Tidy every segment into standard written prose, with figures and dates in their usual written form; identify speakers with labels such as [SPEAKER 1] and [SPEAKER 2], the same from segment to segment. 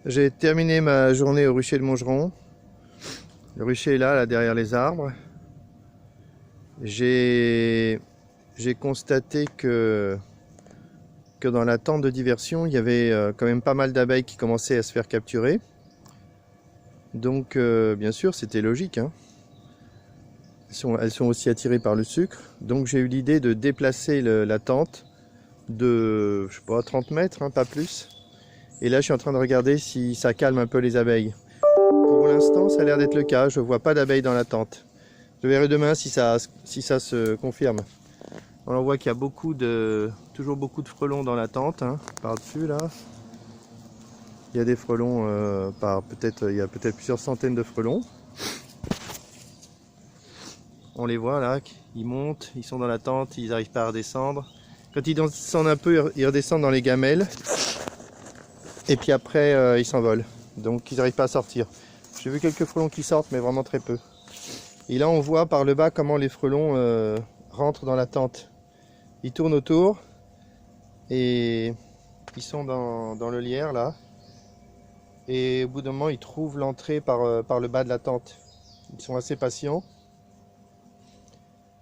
[SPEAKER 1] J'ai terminé ma journée au rucher de Montgeron. Le rucher est là derrière les arbres. J'ai constaté que dans la tente de diversion, il y avait quand même pas mal d'abeilles qui commençaient à se faire capturer. Donc bien sûr, c'était logique, hein. Elles sont aussi attirées par le sucre. Donc j'ai eu l'idée de déplacer la tente de, je sais pas, 30 mètres, hein, pas plus. Et là, je suis en train de regarder si ça calme un peu les abeilles. Pour l'instant, ça a l'air d'être le cas. Je vois pas d'abeilles dans la tente. Je verrai demain si ça se confirme. On voit qu'il y a toujours beaucoup de frelons dans la tente, hein, par-dessus là. Il y a des frelons, il y a peut-être plusieurs centaines de frelons. On les voit là, ils montent, ils sont dans la tente, ils n'arrivent pas à redescendre. Quand ils descendent un peu, ils redescendent dans les gamelles. Et puis après, ils s'envolent. Donc ils n'arrivent pas à sortir. J'ai vu quelques frelons qui sortent, mais vraiment très peu. Et là, on voit par le bas comment les frelons rentrent dans la tente. Ils tournent autour et ils sont dans le lierre là. Et au bout d'un moment, ils trouvent l'entrée par le bas de la tente. Ils sont assez patients.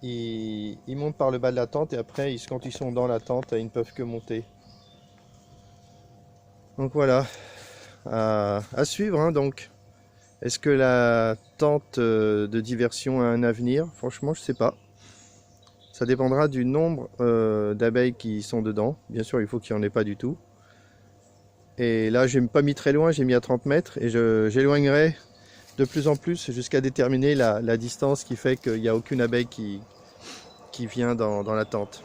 [SPEAKER 1] Ils montent par le bas de la tente et après, quand ils sont dans la tente, ils ne peuvent que monter. Donc voilà, à suivre, hein, donc. Est-ce que la tente de diversion a un avenir? Franchement, je sais pas. Ça dépendra du nombre d'abeilles qui sont dedans. Bien sûr, il faut qu'il n'y en ait pas du tout. Et là, je n'ai pas mis très loin, j'ai mis à 30 mètres et j'éloignerai de plus en plus jusqu'à déterminer la distance qui fait qu'il n'y a aucune abeille qui vient dans la tente.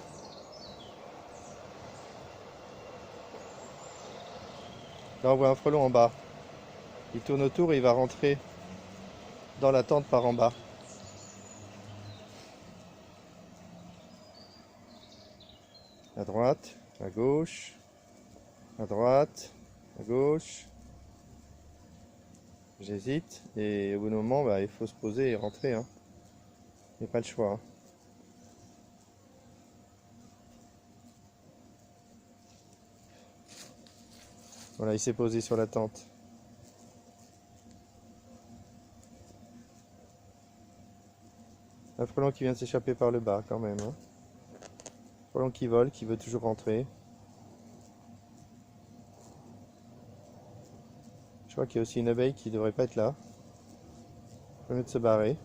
[SPEAKER 1] Là, on voit un frelon en bas. Il tourne autour et il va rentrer dans la tente par en bas. À droite, à gauche, à droite, à gauche. J'hésite et au bout d'un moment, il faut se poser et rentrer, hein. Il n'y a pas le choix, hein. Voilà, il s'est posé sur la tente. Un frelon qui vient de s'échapper par le bas quand même, hein. Un frelon qui vole, qui veut toujours rentrer. Je crois qu'il y a aussi une abeille qui ne devrait pas être là. Il faut mieux de se barrer.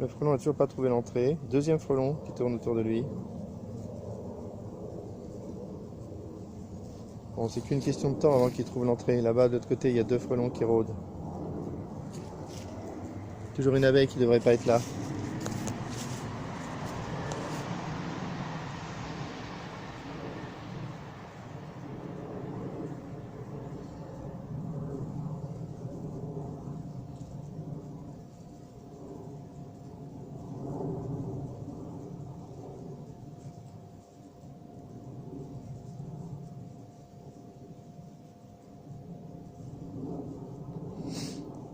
[SPEAKER 1] Le frelon n'a toujours pas trouvé l'entrée. Deuxième frelon qui tourne autour de lui. Bon, c'est qu'une question de temps avant qu'il trouve l'entrée. Là-bas, de l'autre côté, il y a deux frelons qui rôdent. Toujours une abeille qui ne devrait pas être là.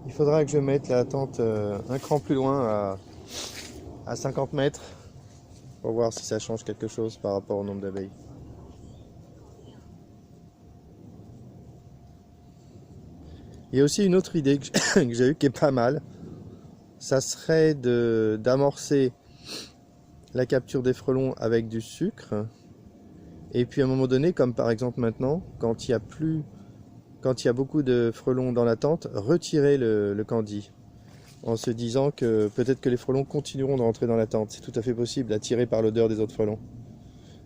[SPEAKER 1] Il faudra que je mette la tente un cran plus loin, à 50 mètres, pour voir si ça change quelque chose par rapport au nombre d'abeilles. Il y a aussi une autre idée que j'ai eue qui est pas mal. Ça serait d'amorcer la capture des frelons avec du sucre. Et puis à un moment donné, comme par exemple maintenant, quand il y a beaucoup de frelons dans la tente, retirer le candy. En se disant que peut-être que les frelons continueront de rentrer dans la tente. C'est tout à fait possible, attirés par l'odeur des autres frelons.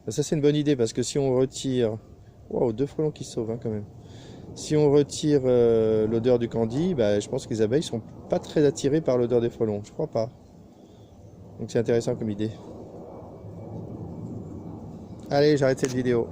[SPEAKER 1] Ça c'est une bonne idée parce que si on retire... Wow, deux frelons qui se sauvent, hein, quand même. Si on retire l'odeur du candy, je pense que les abeilles sont pas très attirées par l'odeur des frelons. Je crois pas. Donc c'est intéressant comme idée. Allez, j'arrête cette vidéo.